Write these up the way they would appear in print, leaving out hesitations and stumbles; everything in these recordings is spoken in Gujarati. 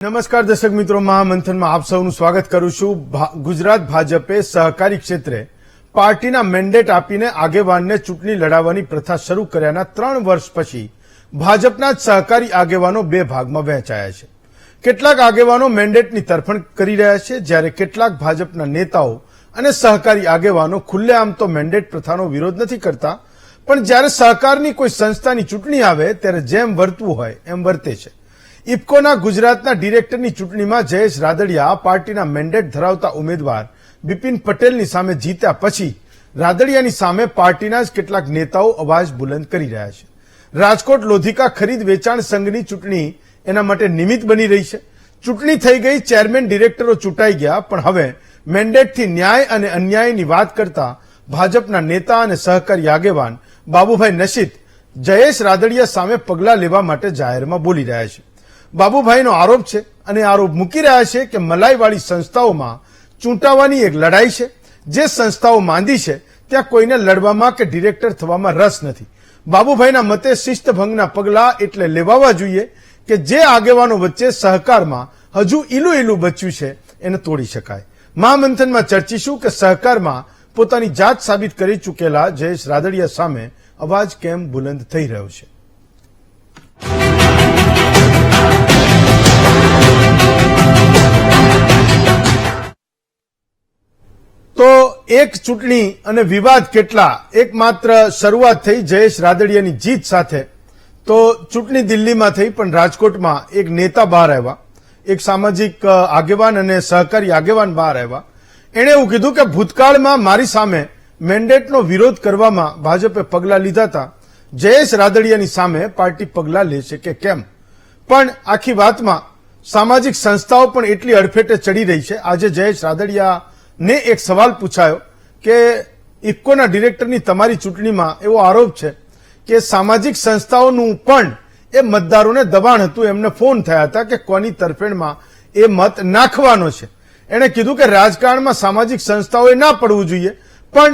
નમસ્કાર દર્શક મિત્રો, મહામંથનમાં આપ સૌનું સ્વાગત કરું છું। ગુજરાત ભાજપે સહકારી ક્ષેત્રે પાર્ટીના મેન્ડેટ આપીને આગેવાનને ચૂંટણી લડાવવાની પ્રથા શરૂ કર્યાના 3 વર્ષ પછી ભાજપના જ સહકારી આગેવાનો બે ભાગમાં વહેંચાયા છે। કેટલાક આગેવાનો મેન્ડેટની તરફેણ કરી રહ્યા છે, જ્યારે કેટલાક ભાજપના નેતાઓ અને સહકારી આગેવાનો ખુલ્લેઆમ તો મેન્ડેટ પ્રથાનો વિરોધ નથી કરતા, પણ જ્યારે સહકારની કોઈ સંસ્થાની ચૂંટણી આવે ત્યારે જેમ વર્તવું હોય એમ વર્તે છે। ઇફકોના ગુજરાતના ડિરેક્ટરની ચૂંટણીમાં જયેશ રાદડિયા પાર્ટીના મેન્ડેટ ધરાવતા ઉમેદવાર બિપિન પટેલની સામે જીત્યા પછી રાદડિયાની સામે પાર્ટીના જ કેટલાક નેતાઓ અવાજ બુલંદ કરી રહ્યા છે। રાજકોટ લોધિકા ખરીદ વેચાણ સંઘની ચૂંટણી એના માટે નિમિત્ત બની રહી છે। ચૂંટણી થઈ ગઈ, ચેરમેન ડિરેક્ટરો ચૂંટાઈ ગયા, પણ હવે મેન્ડેટથી ન્યાય અને અન્યાયની વાત કરતા ભાજપના નેતા અને સહકારી આગેવાન બાબુભાઈ નશીત જયેશ રાદડિયા સામે પગલાં લેવા માટે જાહેરમાં બોલી રહ્યા છે। બાબુભાઈનો આરોપ છે અને આરોપ મૂકી રહ્યા છે કે મલાઈવાળી સંસ્થાઓમાં ચૂંટાવાની એક લડાઈ છે। જે સંસ્થાઓ માંદી છે ત્યાં કોઈને લડવામાં કે ડિરેક્ટર થવામાં રસ નથી। બાબુભાઈના મતે શિસ્તભંગના પગલાં એટલે લેવાવા જોઈએ કે જે આગેવાનો વચ્ચે સહકારમાં હજુ ઈલું બચ્યું છે એને તોડી શકાય। મહામંથનમાં ચર્ચીશું કે સહકારમાં પોતાની જાત સાબિત કરી ચૂકેલા જયેશ રાદડિયા સામે અવાજ કેમ બુલંદ થઈ રહ્યો છે। તો એક ચૂંટણી અને વિવાદ કેટલા, એકમાત્ર શરૂઆત થઈ જયેશ રાદડિયાની જીત સાથે। તો ચૂંટણી દિલ્હીમાં થઈ, પણ રાજકોટમાં એક નેતા બહાર આવ્યા, એક સામાજિક આગેવાન અને સહકારી આગેવાન બહાર આવ્યા। એણે એવું કીધું કે ભૂતકાળમાં મારી સામે મેન્ડેટનો વિરોધ કરવામાં ભાજપે પગલાં લીધા હતા, જયેશ રાદડિયાની સામે પાર્ટી પગલાં લેશે કે કેમ। પણ આખી વાતમાં સામાજિક સંસ્થાઓ પણ એટલી અડફેટે ચડી રહી છે। આજે જયેશ રાદડિયા ને એક સવાલ પૂછાયો કે ઇફકોના ડિરેક્ટરની તમારી ચૂંટણીમાં એવો આરોપ છે કે સામાજિક સંસ્થાઓનું પણ એ મતદારોને દબાણ હતું, એમને ફોન થયા હતા કે કોની તરફેણમાં એ મત નાખવાનો છે। એણે કીધું કે રાજકારણમાં સામાજિક સંસ્થાઓએ ના પડવું જોઈએ, પણ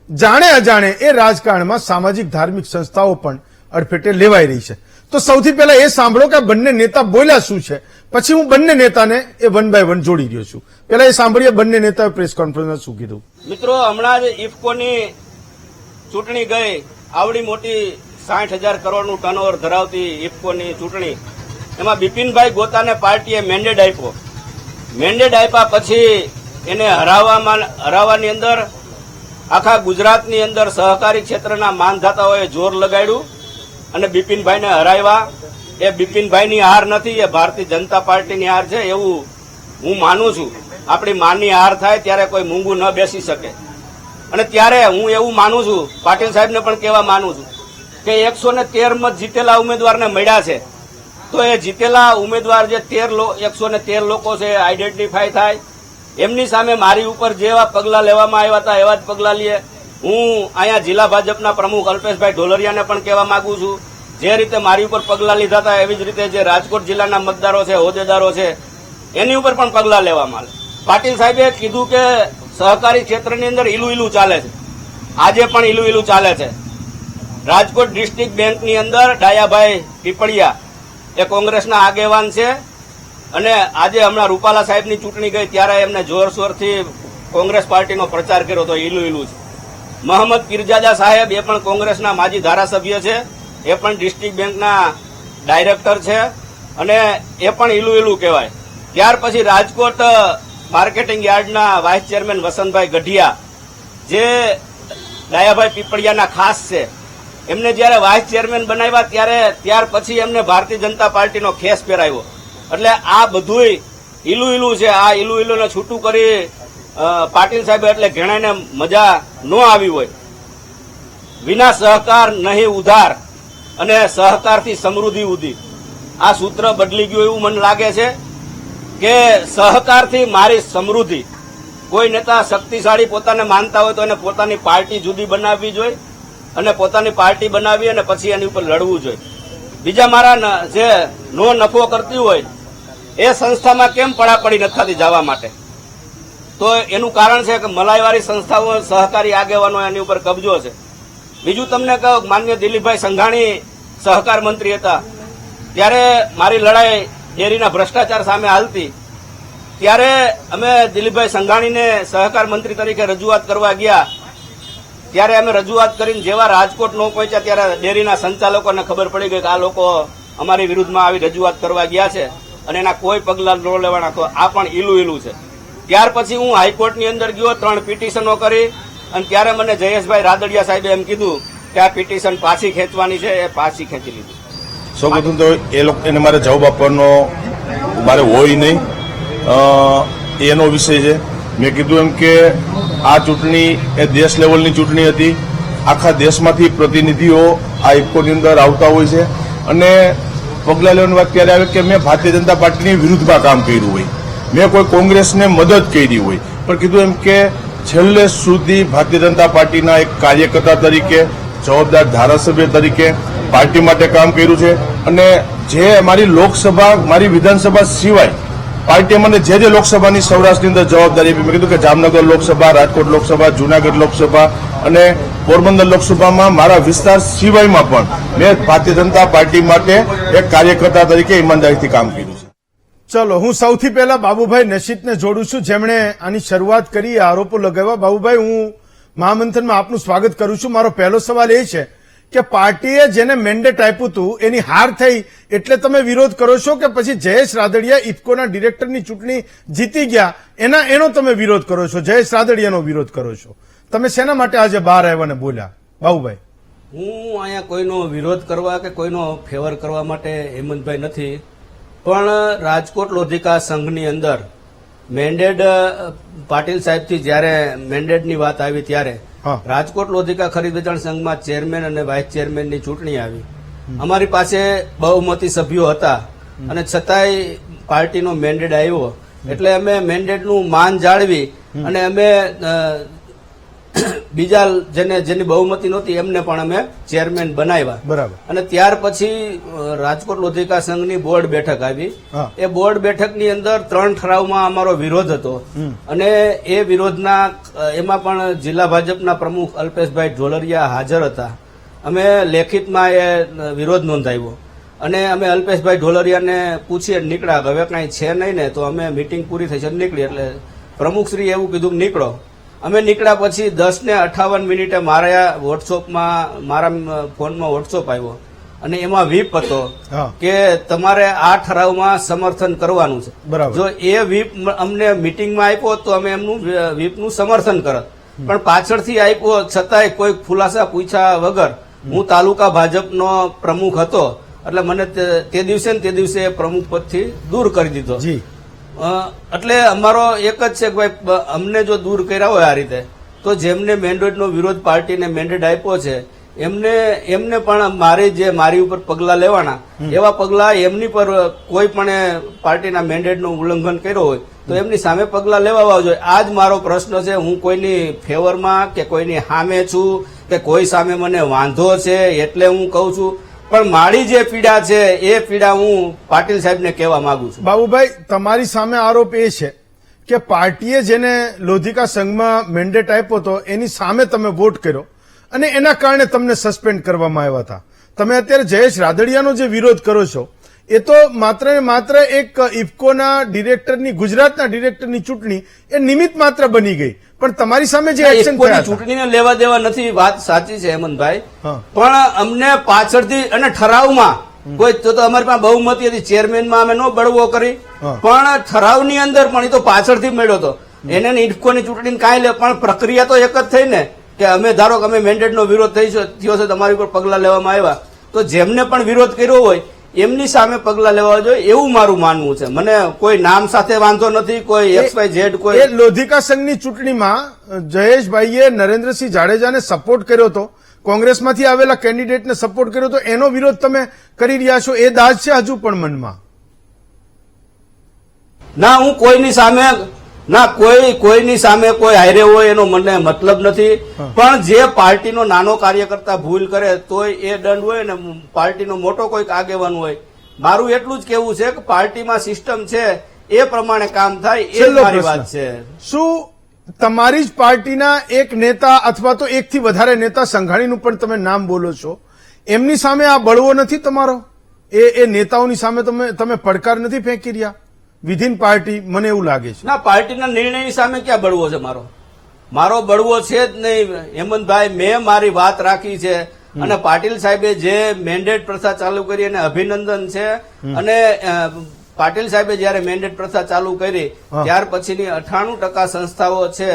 જાણે અજાણે એ રાજકારણમાં સામાજિક ધાર્મિક સંસ્થાઓ પણ અડફેટે લેવાઈ રહી છે। તો સૌથી પહેલા એ સાંભળો કે બંને નેતા બોલ્યા શું છે, પછી હું બંને નેતાને એ 1 બાય 1 જોડી રહ્યો છું। પહેલા એ સાંભળીએ બંને નેતાએ પ્રેસ કોન્ફરન્સમાં શું કીધું। મિત્રો, હમણાં જ ઇફકોની ચૂંટણી ગઈ, આવડી મોટી 60,000 કરોડનું ટર્નઓવર ધરાવતી ઇફકોની ચૂંટણી, એમાં બિપિનભાઈ ગોતાને પાર્ટીએ મેન્ડેટ આપ્યો। મેન્ડેટ આપ્યા પછી એને હરાવવાની અંદર આખા ગુજરાતની અંદર સહકારી ક્ષેત્રના માનધાતાઓએ જોર લગાડ્યું અને બિપિનભાઈને હરાવ્યા। એ બિપિનભાઈની હાર નથી, એ ભારતીય જનતા પાર્ટીની હાર છે એવું હું માનું છું। આપણી માની હાર થાય ત્યારે કોઈ મૂંગું ન બેસી શકે, અને ત્યારે હું એવું માનું છું, પાટીલ સાહેબને પણ કહેવા માંગુ છું કે 113 મત જીતેલા ઉમેદવારને મળ્યા છે, તો એ જીતેલા ઉમેદવાર જે 113 લોકો છે આઈડેન્ટિફાય થાય, એમની સામે મારી ઉપર જેવા પગલાં લેવામાં આવ્યા હતા એવા જ પગલાં લે। હું અહીંયા જિલ્લા ભાજપના પ્રમુખ અલ્પેશભાઈ ઢોલરિયાને પણ કહેવા માંગુ છું, જે રીતે મારી ઉપર પગલાં લીધા હતા એવી જ રીતે જે રાજકોટ જિલ્લાના મતદારો છે, હોદ્દેદારો છે, એની ઉપર પણ પગલાં લેવામાં આવે। પાટીલ સાહેબે કીધું કે સહકારી ક્ષેત્રની અંદર ઈલું ચાલે છે, આજે પણ ઈલું ચાલે છે। રાજકોટ ડિસ્ટ્રિક્ટ બેંકની અંદર ડાયાભાઈ પીપળિયા એ કોંગ્રેસના આગેવાન છે, અને આજે હમણાં રૂપાલા સાહેબની ચૂંટણી ગઈ ત્યારે એમને જોરશોરથી કોંગ્રેસ પાર્ટીનો પ્રચાર કર્યો હતો, ઈલું છે। મોહમ્મદ પીરજાદા સાહેબ એ પણ કોંગ્રેસના માજી ધારાસભ્ય છે, એ પણ ડિસ્ટ્રિક્ટ બેંકના ડાયરેક્ટર છે, અને એ પણ ઈલું કહેવાય। ત્યાર પછી રાજકોટ માર્કેટિંગ યાર્ડના વાઇસ ચેરમેન વસંતભાઈ ગઢિયા, જે ડાયાભાઈ પીપળિયાના ખાસ છે, એમને જયારે વાઇસ ચેરમેન બનાવ્યા ત્યાર પછી એમને ભારતીય જનતા પાર્ટીનો ખેસ પહેરાવ્યો। એટલે આ બધુંય ઈલું છે। આ ઈલુંને છૂટું કરી પાટીલ સાહેબ એટલે ઘણાને મજા ન આવી હોય। વિના સહકાર નહીં ઉધાર અને સહકારથી સમૃદ્ધિ ઉધી, આ સૂત્ર બદલી ગયું એવું મને લાગે છે કે સહકારથી મારી સમૃદ્ધિ। કોઈ નેતા શક્તિશાળી પોતાને માનતા હોય તો એને પોતાની પાર્ટી જુદી બનાવવી જોઈએ, અને પોતાની પાર્ટી બનાવી અને પછી એની ઉપર લડવું જોઈએ। બીજા મારા જે નો નફો કરતી હોય એ સંસ્થામાં કેમ પડાપડી નથી થતી જવા માટે, તો એનું કારણ છે કે મલાઈવાળી સંસ્થાઓ, સહકારી આગેવાનો એની ઉપર કબજો છે। બીજું તમને કહું, માન્ય દિલીપભાઈ સંઘાણી સહકાર મંત્રી હતા ત્યારે મારી લડાઈ ડેરીના ભ્રષ્ટાચાર સામે હાલતી, ત્યારે અમે દિલીપભાઈ સંઘાણીને સહકાર મંત્રી તરીકે રજૂઆત કરવા ગયા. ત્યારે અમે રજૂઆત કરીને જેવા રાજકોટ ન પહોંચ્યા ત્યારે ડેરીના સંચાલકોને ખબર પડી ગઈ કે આ લોકો અમારી વિરુદ્ધમાં આવી રજૂઆત કરવા ગયા છે અને એના કોઈ પગલાં ન લેવાના. તો આ પણ ઈલું છે. ત્યાર પછી હું હાઈકોર્ટની અંદર ગયો, 3 પિટિશનો કરી અને ત્યારે મને જયેશભાઈ રાદડિયા સાહેબે એમ કીધું કે આ પિટિશન પાછી ખેંચવાની છે. એ પાછી ખેંચી લીધી. સૌપ્રથમ તો એ લોકો એને મારે જવાબ આપવાનો મારે હોય નહીં, એનો વિષય છે. મેં કીધું એમ કે આ ચૂંટણી એ દેશ લેવલની ચૂંટણી હતી. આખા દેશમાંથી પ્રતિનિધિઓ આ ઇફકોની અંદર આવતા હોય છે અને પગલાં લેવાની વાત ત્યારે આવે કે મેં ભારતીય જનતા પાર્ટીની વિરુદ્ધમાં કામ કર્યું હોય, મેં કોઈ કોંગ્રેસને મદદ કરી હોય, પણ કીધું એમ કે છેલ્લે સુધી ભારતીય જનતા પાર્ટીના એક કાર્યકર્તા તરીકે, જવાબદાર ધારાસભ્ય તરીકે પાર્ટી માટે કામ કર્યું છે. અને જે મારી લોકસભા, મારી વિધાનસભા સિવાય પાર્ટીએ મને જે લોકસભાની સૌરાષ્ટ્રની અંદર જવાબદારી આપી, મેં કીધું કે જામનગર લોકસભા, રાજકોટ લોકસભા, જૂનાગઢ લોકસભા અને પોરબંદર લોકસભામાં મારા વિસ્તાર સિવાયમાં પણ મેં ભારતીય જનતા પાર્ટી માટે એક કાર્યકર્તા તરીકે ઈમાનદારીથી કામ કર્યું છે. ચલો, હું સૌથી પહેલા બાબુભાઈ નશીદને જોડું છું, જેમણે આની શરૂઆત કરી, આરોપો લગાવ્યા. બાબુભાઈ, હું મહામંથનમાં આપનું સ્વાગત કરું છું. મારો પહેલો સવાલ એ છે કે પાર્ટીએ જેને મેન્ડેટ આપ્યું હતું એની હાર થઈ એટલે તમે વિરોધ કરો છો કે પછી જયેશ રાદડિયા ઇફકોના ડિરેક્ટરની ચૂંટણી જીતી ગયા એનો તમે વિરોધ કરો છો? જયેશ રાદડિયાનો વિરોધ કરો છો? તમે શેના માટે આજે બહાર આવ્યા ને બોલ્યા? બાબુભાઈ, હું અહીંયા કોઈનો વિરોધ કરવા કે કોઈનો ફેવર કરવા માટે હેમંતભાઈ નથી, પણ રાજકોટ લોધિકા સંઘની અંદર મેન્ડેટ પાટીલ સાહેબથી જ્યારે મેન્ડેટની વાત આવી ત્યારે હા. રાજકોટ લોધિકા ખરીદ વેચાણ સંઘમાં ચેરમેન અને વાઇસ ચેરમેનની ચૂંટણી આવી. અમારી પાસે બહુમતી સભ્યો હતા અને છતાંય પાર્ટીનો મેન્ડેટ આવ્યો એટલે અમે મેન્ડેટનું માન જાળવી અને અમે બીજા જેની બહુમતી નહોતી એમને પણ અમે ચેરમેન બનાવ્યા. બરાબર. અને ત્યાર પછી રાજકોટ લોધિકા સંઘની બોર્ડ બેઠક આવી. હા. એ બોર્ડ બેઠકની અંદર 3 ઠરાવમાં અમારો વિરોધ હતો અને એ વિરોધના એમાં પણ જિલ્લા ભાજપના પ્રમુખ અલ્પેશભાઈ ઢોલરિયા હાજર હતા. અમે લેખિતમાં એ વિરોધ નોંધાવ્યો અને અમે અલ્પેશભાઈ ઢોલરિયાને પૂછીએ નીકળ્યા કે હવે કાંઈ છે નહીં ને, તો અમે મીટિંગ પૂરી થઈ છે નીકળી. એટલે પ્રમુખશ્રી એવું કીધું કે નીકળો. અમે નીકળ્યા પછી 10:58 મારા વોટ્સઅપમાં, મારા ફોનમાં વોટ્સઅપ આવ્યો અને એમાં વ્હીપ હતો હા. કે તમારે આ ઠરાવમાં સમર્થન કરવાનું છે. બરાબર. જો એ વ્હીપ અમને મીટિંગમાં આપ્યો તો અમે એમનું વ્હીપનું સમર્થન કરત, પણ પાછળથી આપ્યો છતાંય કોઈ ખુલાસા પૂછ્યા વગર હું તાલુકા ભાજપનો પ્રમુખ હતો એટલે મને તે દિવસે પ્રમુખ પદથી દૂર કરી દીધો. જી. એટલે અમારો એક જ છે કે ભાઈ અમને જો દૂર કર્યા હોય આ રીતે તો જેમને મેન્ડેટનો વિરોધ પાર્ટીને મેન્ડેટ આપ્યો છે એમને પણ મારી ઉપર પગલા લેવાના, એવા પગલા એમની પર કોઈ પણ પાર્ટીના મેન્ડેટનું ઉલ્લંઘન કર્યો હોય તો એમની સામે પગલા લેવા જોઈએ. આ જ મારો પ્રશ્ન છે. હું કોઈની ફેવરમાં કે કોઈની સામે છું કે કોઈ સામે મને વાંધો છે એટલે હું કહું છું, પણ મારી જે પીડા છે એ પીડા હું પાટીલ સાહેબને કહેવા માંગુ છું. બાબુભાઈ, તમારી સામે આરોપ એ છે કે પાર્ટીએ જેને લોધિકા સંઘમાં મેન્ડેટ આપ્યો હતો એની સામે તમે વોટ કર્યો અને એના કારણે તમને સસ્પેન્ડ કરવામાં આવ્યા હતા. તમે અત્યારે જયેશ રાદડિયાનો જે વિરોધ કરો છો એ તો માત્ર ને માત્ર એક ઇફકોના ડિરેક્ટરની, ગુજરાતના ડિરેક્ટરની ચૂંટણી એ નિમિત્ત માત્ર બની ગઈ, પણ તમારી સામે જે એક્શન થયા હતા ચૂંટણીને લેવા દેવા નથી. વાત સાચી છે હેમંતભાઈ, હા. પણ અમને પાછળથી અને ઠરાવમાં કોઈ તો અમારી પાસે બહુમતી હતી, ચેરમેનમાં અમે નો બળવો કરી, હા. પણ ઠરાવની અંદર પણ એ તો પાછળથી મળ્યો હતો. એને ઇફકોની ચૂંટણીને કાંઈ લે, પણ પ્રક્રિયા તો એક જ થઈ ને કે અમે ધારો કે અમે મેન્ડેટનો વિરોધ થયો છે, તમારી ઉપર પગલા લેવામાં આવ્યા, તો જેમને પણ વિરોધ કર્યો હોય એમની સામે પગલા લેવા જોઈએ એવું મારું માનવું છે. મને કોઈ નામ સાથે વાંધો નથી, કોઈ XYZ કોઈ. એ લોધિકા સંઘની ચૂંટણીમાં જયેશભાઈએ નરેન્દ્રસિંહ જાડેજાને સપોર્ટ કર્યો હતો, કોંગ્રેસમાંથી આવેલા કેન્ડિડેટને સપોર્ટ કર્યો હતો, એનો વિરોધ તમે કરી રહ્યા છો. એ દાજ છે હજુ પણ મનમાં? ના, હું કોઈની સામે કોઈની સામે કોઈ હારે હોય એનો મને મતલબ નથી, પણ જે પાર્ટીનો નાનો કાર્યકર્તા ભૂલ કરે તોય એ દંડ હોય ને પાર્ટીનો મોટો કોઈક આગેવાન હોય. મારું એટલું જ કેવું છે કે પાર્ટીમાં સિસ્ટમ છે એ પ્રમાણે કામ થાય એ છેલ્લો મારી પ્રશ્ન. વાત છે. શું તમારી જ પાર્ટીના એક નેતા અથવા તો એકથી વધારે નેતા, સંઘાણીનું પણ તમે નામ બોલો છો, એમની સામે આ બળવો નથી તમારો? એ નેતાઓની સામે તમે પડકાર નથી ફેંકી રહ્યા વિધિન પાર્ટી? મને એવું લાગે છે. ના, પાર્ટીના નિર્ણયની સામે ક્યાં બળવો છે મારો બળવો છે જ નહીં. હેમંતભાઈ, મેં મારી વાત રાખી છે અને પાટીલ સાહેબે જે મેન્ડેટ પ્રથા ચાલુ કરી એને અભિનંદન છે. અને પાટીલ સાહેબે જયારે મેન્ડેટ પ્રથા ચાલુ કરી ત્યાર પછીની 98% સંસ્થાઓ છે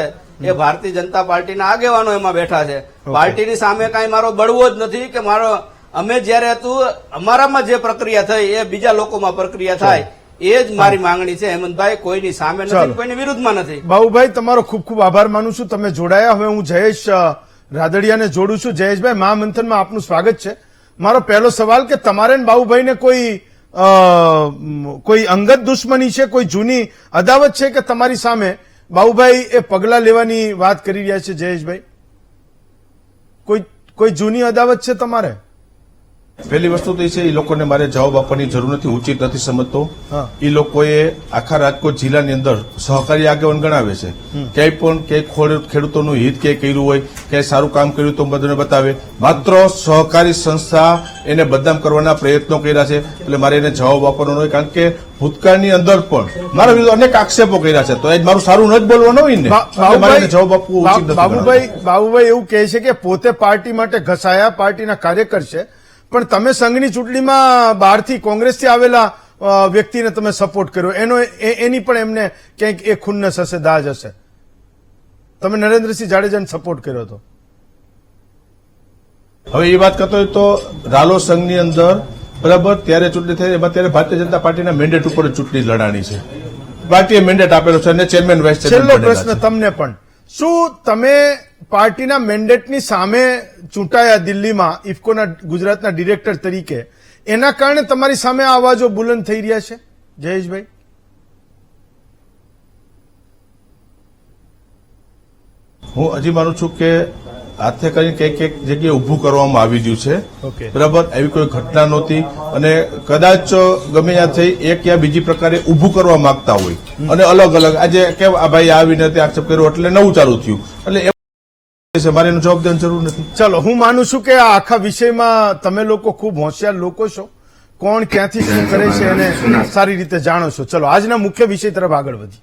એ ભારતીય જનતા પાર્ટીના આગેવાનો એમાં બેઠા છે. પાર્ટીની સામે કાંઈ મારો બળવો જ નથી કે અમે જયારે હતું અમારામાં જે પ્રક્રિયા થઈ એ બીજા લોકોમાં પ્રક્રિયા થાય એ જ મારી માંગણી છે હેમંતભાઈ. કોઈની સામે નથી, કોઈની વિરુદ્ધમાં નથી. બાબુભાઈ, તમારો ખૂબ ખૂબ આભાર માનું છું, તમે જોડાયા. હવે હું જયેશ રાદડિયાને જોડું છું. જયેશભાઈ, મહામંથનમાં આપનું સ્વાગત છે. મારો પહેલો સવાલ કે તમારે ને બાબુભાઈને કોઈ અંગત દુશ્મની છે, કોઈ જૂની અદાવત છે કે તમારી સામે બાબુભાઈ એ પગલા લેવાની વાત કરી રહ્યા છે? જયેશભાઈ, કોઈ જૂની અદાવત છે તમારે? પહેલી વસ્તુ તો એ છે, એ લોકોને મારે જવાબ આપવાની જરૂર નથી, ઉચિત નથી સમજતો. હા. એ લોકોએ આખા રાજકોટ જિલ્લાની અંદર સહકારી આગેવાન ગણાવે છે. ક્યાંય પણ ક્યાંય ખેડૂતોનું હિત ક્યાંય કર્યું હોય, ક્યાંય સારું કામ કર્યું તો બધાને બતાવે. માત્ર સહકારી સંસ્થા એને બદનામ કરવાના પ્રયત્નો કર્યા છે. એટલે મારે એને જવાબ આપવાનો હોય, કારણ કે ભૂતકાળની અંદર પણ મારા વિરુદ્ધ અનેક આક્ષેપો કર્યા છે. તો એ મારું સારું ન જ બોલવાનું હોય ને, એટલે મારે એને જવાબ આપવો ઉચિત નથી. બાબુભાઈ એવું કહે છે કે પોતે પાર્ટી માટે ઘસાયા, પાર્ટીના કાર્યકર છે, પણ તમે સંઘની ચૂંટણીમાં બહારથી કોંગ્રેસથી આવેલા વ્યક્તિને તમે સપોર્ટ કર્યો, એની પણ એમને ક્યાંક એ ખુન્નસ હશે, દાજ હશે. તમે નરેન્દ્રસિંહ જાડેજાને સપોર્ટ કર્યો હતો. હવે એ વાત કરતો હોય તો રાલો સંઘની અંદર બરાબર ત્યારે ચૂંટણી થઈ, એમાં ત્યારે ભારતીય જનતા પાર્ટીના મેન્ડેટ ઉપર ચૂંટણી લડાણી છે. પાર્ટીએ મેન્ડેટ આપેલો છે અને ચેરમેન વાઇસ ચેરમેન છેલ્લો પ્રશ્ન તમને પણ, શું તમે પાર્ટીના મેન્ડેટની સામે ચૂંટાયા દિલ્હીમાં ઇફકોના ગુજરાતના ડિરેક્ટર તરીકે, એના કારણે તમારી સામે આ અવાજો બુલંદ થઈ રહ્યા છે? જયેશભાઈ, હું હજી માનું છું કે હાથે કરીને કઈક જગ્યાએ ઉભું કરવામાં આવી ગયું છે. ઓકે. બરાબર, એવી કોઈ ઘટના નહોતી અને કદાચ ગમે ત્યાં થઈ એક યા બીજી પ્રકારે ઉભું કરવા માંગતા હોય અને અલગ અલગ આજે કે આ ભાઈ આવીને તે આક્ષેપ કર્યો એટલે નવું ચાલુ થયું, એટલે મારે એનો જવાબ દેવાની જરૂર નથી. ચલો, હું માનું છું કે આ આખા વિષયમાં તમે લોકો ખૂબ હોશિયાર લોકો છો, કોણ ક્યાંથી શું કરે છે એને સારી રીતે જાણો છો. ચલો, આજના મુખ્ય વિષય તરફ આગળ વધીએ.